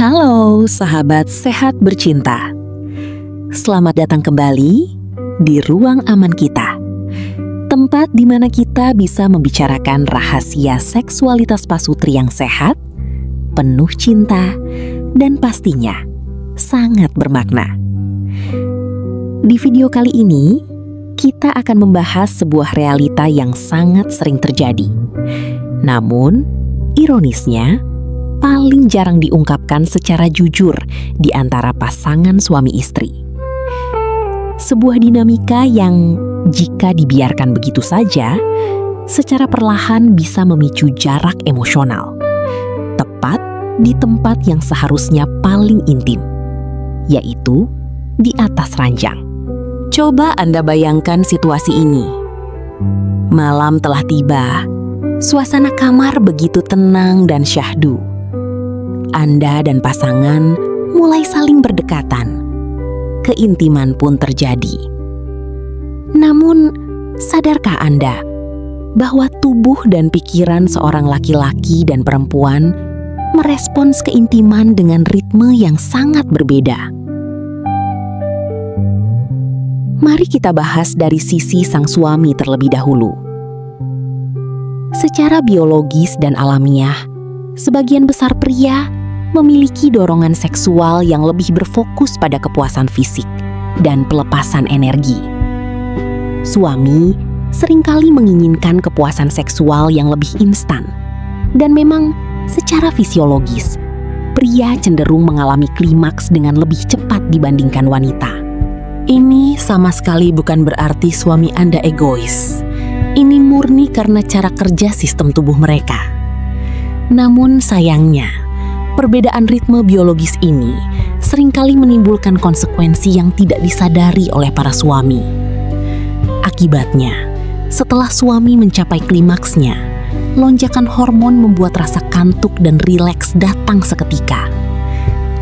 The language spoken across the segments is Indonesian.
Halo sahabat sehat bercinta. Selamat datang kembali di ruang aman kita. Tempat di mana kita bisa membicarakan rahasia seksualitas pasutri yang sehat, penuh cinta, dan pastinya sangat bermakna. Di video kali ini, kita akan membahas sebuah realita yang sangat sering terjadi. Namun, ironisnya, paling jarang diungkapkan secara jujur di antara pasangan suami istri. Sebuah dinamika yang jika dibiarkan begitu saja, secara perlahan bisa memicu jarak emosional. Tepat di tempat yang seharusnya paling intim, yaitu di atas ranjang. Coba Anda bayangkan situasi ini. Malam telah tiba, suasana kamar begitu tenang dan syahdu. Anda dan pasangan mulai saling berdekatan. Keintiman pun terjadi. Namun, sadarkah Anda bahwa tubuh dan pikiran seorang laki-laki dan perempuan merespons keintiman dengan ritme yang sangat berbeda? Mari kita bahas dari sisi sang suami terlebih dahulu. Secara biologis dan alamiah, sebagian besar pria memiliki dorongan seksual yang lebih berfokus pada kepuasan fisik dan pelepasan energi. Suami seringkali menginginkan kepuasan seksual yang lebih instan, dan memang secara fisiologis, pria cenderung mengalami klimaks dengan lebih cepat dibandingkan wanita. Ini sama sekali bukan berarti suami Anda egois. Ini murni karena cara kerja sistem tubuh mereka. Namun sayangnya, perbedaan ritme biologis ini seringkali menimbulkan konsekuensi yang tidak disadari oleh para suami. Akibatnya, setelah suami mencapai klimaksnya, lonjakan hormon membuat rasa kantuk dan rileks datang seketika.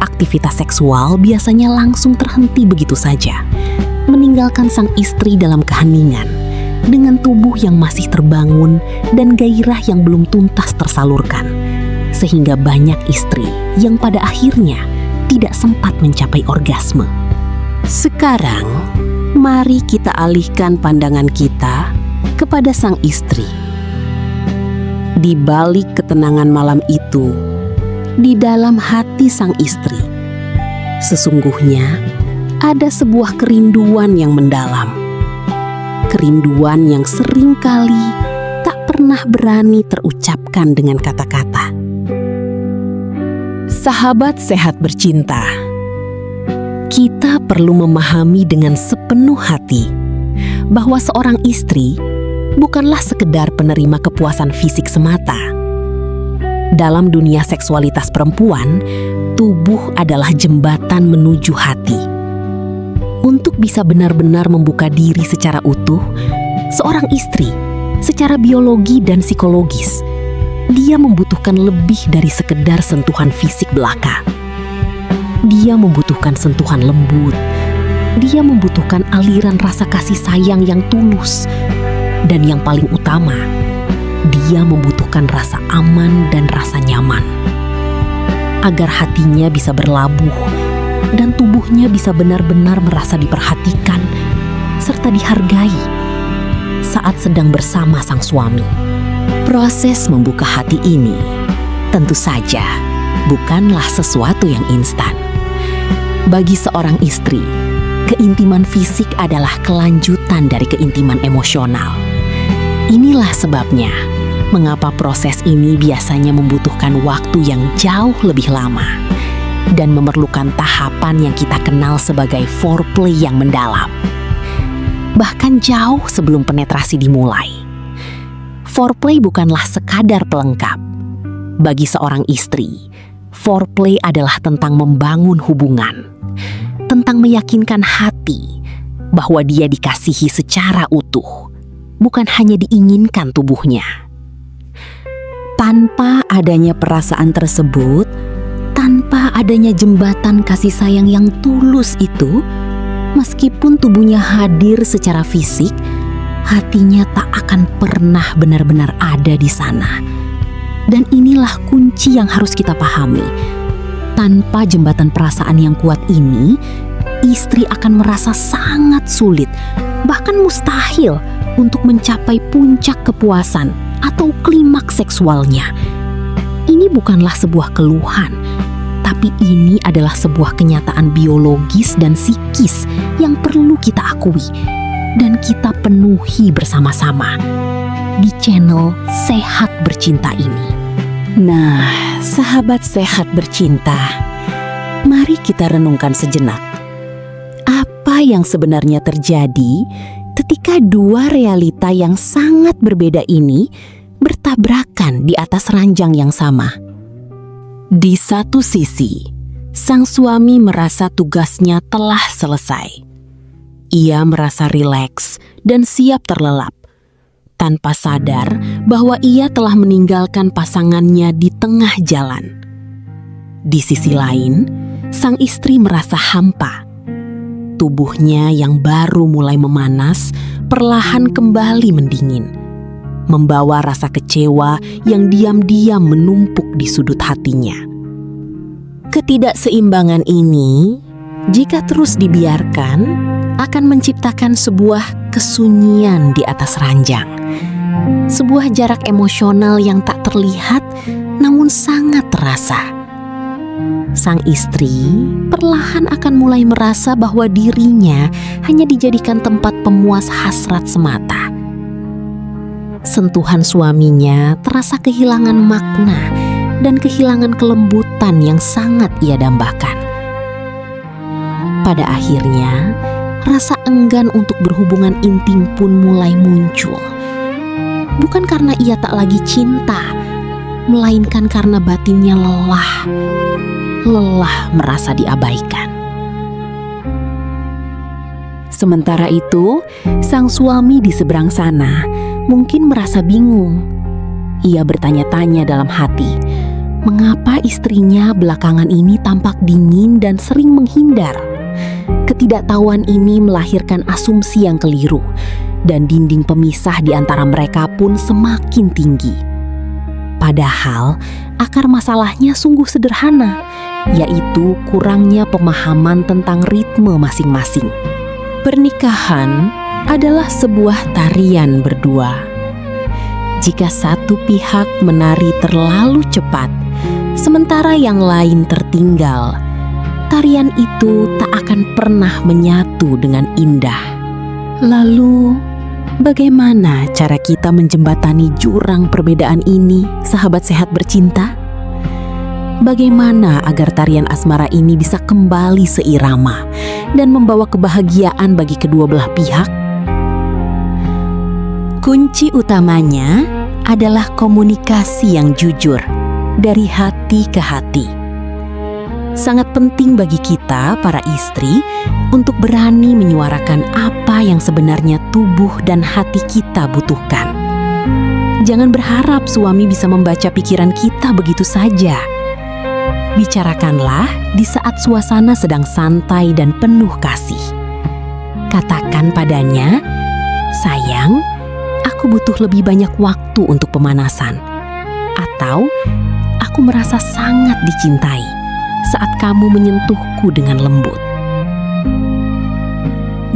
Aktivitas seksual biasanya langsung terhenti begitu saja, meninggalkan sang istri dalam keheningan, dengan tubuh yang masih terbangun dan gairah yang belum tuntas tersalurkan. Sehingga banyak istri yang pada akhirnya tidak sempat mencapai orgasme. Sekarang, mari kita alihkan pandangan kita kepada sang istri. Di balik ketenangan malam itu, di dalam hati sang istri, sesungguhnya ada sebuah kerinduan yang mendalam. Kerinduan yang seringkali tak pernah berani terucapkan dengan kata-kata. Sahabat sehat bercinta, kita perlu memahami dengan sepenuh hati bahwa seorang istri bukanlah sekedar penerima kepuasan fisik semata. Dalam dunia seksualitas perempuan, tubuh adalah jembatan menuju hati. Untuk bisa benar-benar membuka diri secara utuh, seorang istri secara biologi dan psikologis, dia membutuhkan lebih dari sekedar sentuhan fisik belaka. Dia membutuhkan sentuhan lembut. Dia membutuhkan aliran rasa kasih sayang yang tulus. Dan yang paling utama, dia membutuhkan rasa aman dan rasa nyaman. Agar hatinya bisa berlabuh dan tubuhnya bisa benar-benar merasa diperhatikan serta dihargai saat sedang bersama sang suami. Proses membuka hati ini tentu saja bukanlah sesuatu yang instan. Bagi seorang istri, keintiman fisik adalah kelanjutan dari keintiman emosional. Inilah sebabnya mengapa proses ini biasanya membutuhkan waktu yang jauh lebih lama dan memerlukan tahapan yang kita kenal sebagai foreplay yang mendalam. Bahkan jauh sebelum penetrasi dimulai. Foreplay bukanlah sekadar pelengkap. Bagi seorang istri, foreplay adalah tentang membangun hubungan, tentang meyakinkan hati bahwa dia dikasihi secara utuh, bukan hanya diinginkan tubuhnya. Tanpa adanya perasaan tersebut, tanpa adanya jembatan kasih sayang yang tulus itu, meskipun tubuhnya hadir secara fisik, hatinya tak akan pernah benar-benar ada di sana. Dan inilah kunci yang harus kita pahami. Tanpa jembatan perasaan yang kuat ini, istri akan merasa sangat sulit, bahkan mustahil untuk mencapai puncak kepuasan atau klimaks seksualnya. Ini bukanlah sebuah keluhan, tapi ini adalah sebuah kenyataan biologis dan psikis yang perlu kita akui dan kita penuhi bersama-sama di channel Sehat Bercinta ini. Nah, sahabat sehat bercinta, mari kita renungkan sejenak. Apa yang sebenarnya terjadi ketika dua realita yang sangat berbeda ini bertabrakan di atas ranjang yang sama? Di satu sisi, sang suami merasa tugasnya telah selesai. Ia merasa rileks dan siap terlelap, tanpa sadar bahwa ia telah meninggalkan pasangannya di tengah jalan. Di sisi lain, sang istri merasa hampa. Tubuhnya yang baru mulai memanas perlahan kembali mendingin, membawa rasa kecewa yang diam-diam menumpuk di sudut hatinya. Ketidakseimbangan ini, jika terus dibiarkan, akan menciptakan sebuah kesunyian di atas ranjang. Sebuah jarak emosional yang tak terlihat namun sangat terasa. Sang istri perlahan akan mulai merasa bahwa dirinya hanya dijadikan tempat pemuas hasrat semata. Sentuhan suaminya terasa kehilangan makna dan kehilangan kelembutan yang sangat ia dambakan. Pada akhirnya, rasa enggan untuk berhubungan intim pun mulai muncul. Bukan karena ia tak lagi cinta, melainkan karena batinnya lelah merasa diabaikan. Sementara itu, sang suami di seberang sana mungkin merasa bingung. Ia bertanya-tanya dalam hati, mengapa istrinya belakangan ini tampak dingin dan sering menghindar? Ketidaktahuan ini melahirkan asumsi yang keliru, dan dinding pemisah di antara mereka pun semakin tinggi. Padahal, akar masalahnya sungguh sederhana, yaitu kurangnya pemahaman tentang ritme masing-masing. Pernikahan adalah sebuah tarian berdua. Jika satu pihak menari terlalu cepat, sementara yang lain tertinggal, tarian itu tak akan pernah menyatu dengan indah. Lalu, bagaimana cara kita menjembatani jurang perbedaan ini, sahabat sehat bercinta? Bagaimana agar tarian asmara ini bisa kembali seirama dan membawa kebahagiaan bagi kedua belah pihak? Kunci utamanya adalah komunikasi yang jujur dari hati ke hati. Sangat penting bagi kita, para istri, untuk berani menyuarakan apa yang sebenarnya tubuh dan hati kita butuhkan. Jangan berharap suami bisa membaca pikiran kita begitu saja. Bicarakanlah di saat suasana sedang santai dan penuh kasih. Katakan padanya, "Sayang, aku butuh lebih banyak waktu untuk pemanasan." Atau, "Aku merasa sangat dicintai saat kamu menyentuhku dengan lembut."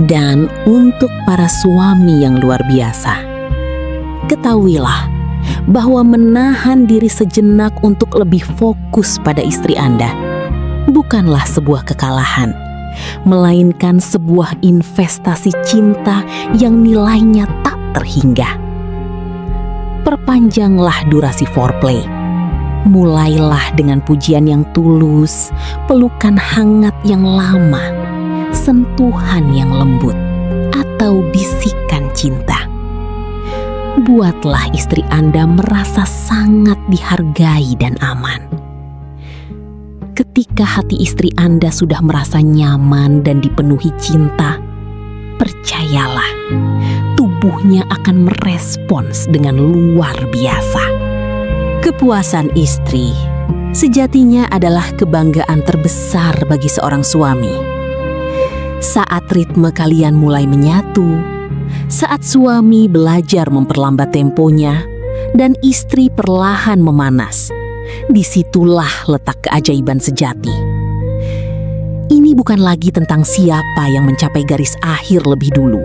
Dan untuk para suami yang luar biasa, ketahuilah bahwa menahan diri sejenak untuk lebih fokus pada istri Anda bukanlah sebuah kekalahan, melainkan sebuah investasi cinta yang nilainya tak terhingga. Perpanjanglah durasi foreplay. Mulailah dengan pujian yang tulus, pelukan hangat yang lama, sentuhan yang lembut, atau bisikan cinta. Buatlah istri Anda merasa sangat dihargai dan aman. Ketika hati istri Anda sudah merasa nyaman dan dipenuhi cinta, percayalah, tubuhnya akan merespons dengan luar biasa. Kepuasan istri sejatinya adalah kebanggaan terbesar bagi seorang suami. Saat ritme kalian mulai menyatu, saat suami belajar memperlambat temponya dan istri perlahan memanas, Disitulah letak keajaiban sejati. Ini bukan lagi tentang siapa yang mencapai garis akhir lebih dulu,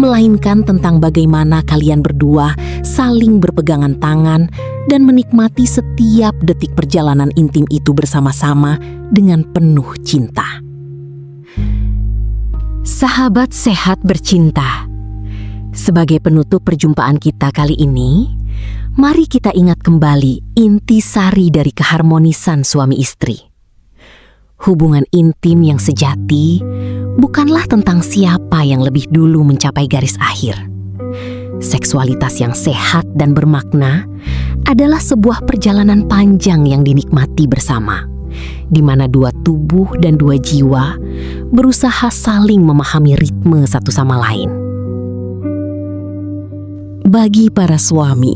melainkan tentang bagaimana kalian berdua saling berpegangan tangan dan menikmati setiap detik perjalanan intim itu bersama-sama dengan penuh cinta. Sahabat sehat bercinta, sebagai penutup perjumpaan kita kali ini, mari kita ingat kembali intisari dari keharmonisan suami istri. Hubungan intim yang sejati bukanlah tentang siapa yang lebih dulu mencapai garis akhir. Seksualitas yang sehat dan bermakna adalah sebuah perjalanan panjang yang dinikmati bersama, di mana dua tubuh dan dua jiwa berusaha saling memahami ritme satu sama lain. Bagi para suami,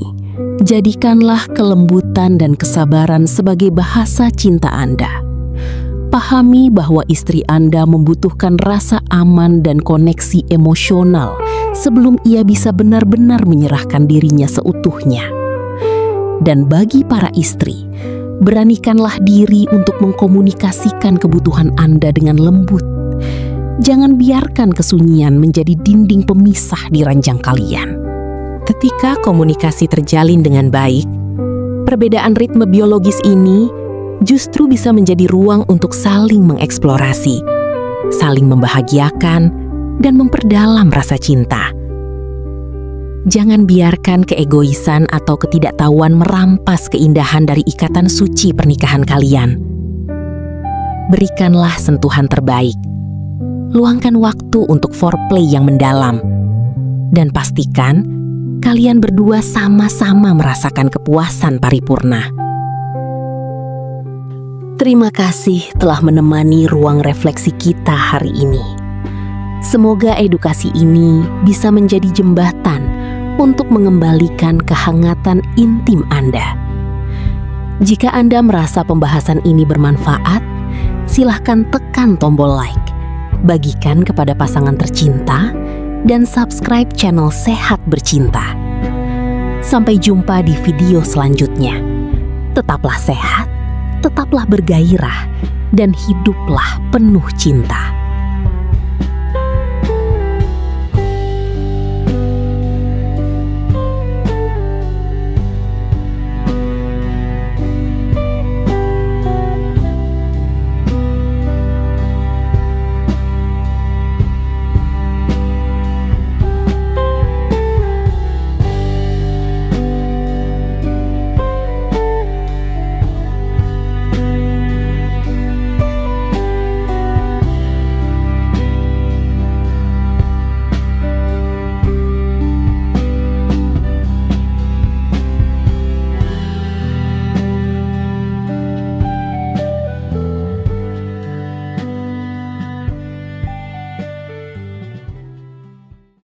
jadikanlah kelembutan dan kesabaran sebagai bahasa cinta Anda. Pahami bahwa istri Anda membutuhkan rasa aman dan koneksi emosional sebelum ia bisa benar-benar menyerahkan dirinya seutuhnya. Dan bagi para istri, beranikanlah diri untuk mengkomunikasikan kebutuhan Anda dengan lembut. Jangan biarkan kesunyian menjadi dinding pemisah di ranjang kalian. Ketika komunikasi terjalin dengan baik, perbedaan ritme biologis ini justru bisa menjadi ruang untuk saling mengeksplorasi, saling membahagiakan, dan memperdalam rasa cinta. Jangan biarkan keegoisan atau ketidaktahuan merampas keindahan dari ikatan suci pernikahan kalian. Berikanlah sentuhan terbaik, luangkan waktu untuk foreplay yang mendalam, dan pastikan kalian berdua sama-sama merasakan kepuasan paripurna. Terima kasih telah menemani ruang refleksi kita hari ini. Semoga edukasi ini bisa menjadi jembatan untuk mengembalikan kehangatan intim Anda. Jika Anda merasa pembahasan ini bermanfaat, silahkan tekan tombol like, bagikan kepada pasangan tercinta, dan subscribe channel Sehat Bercinta. Sampai jumpa di video selanjutnya. Tetaplah sehat, tetaplah bergairah, dan hiduplah penuh cinta.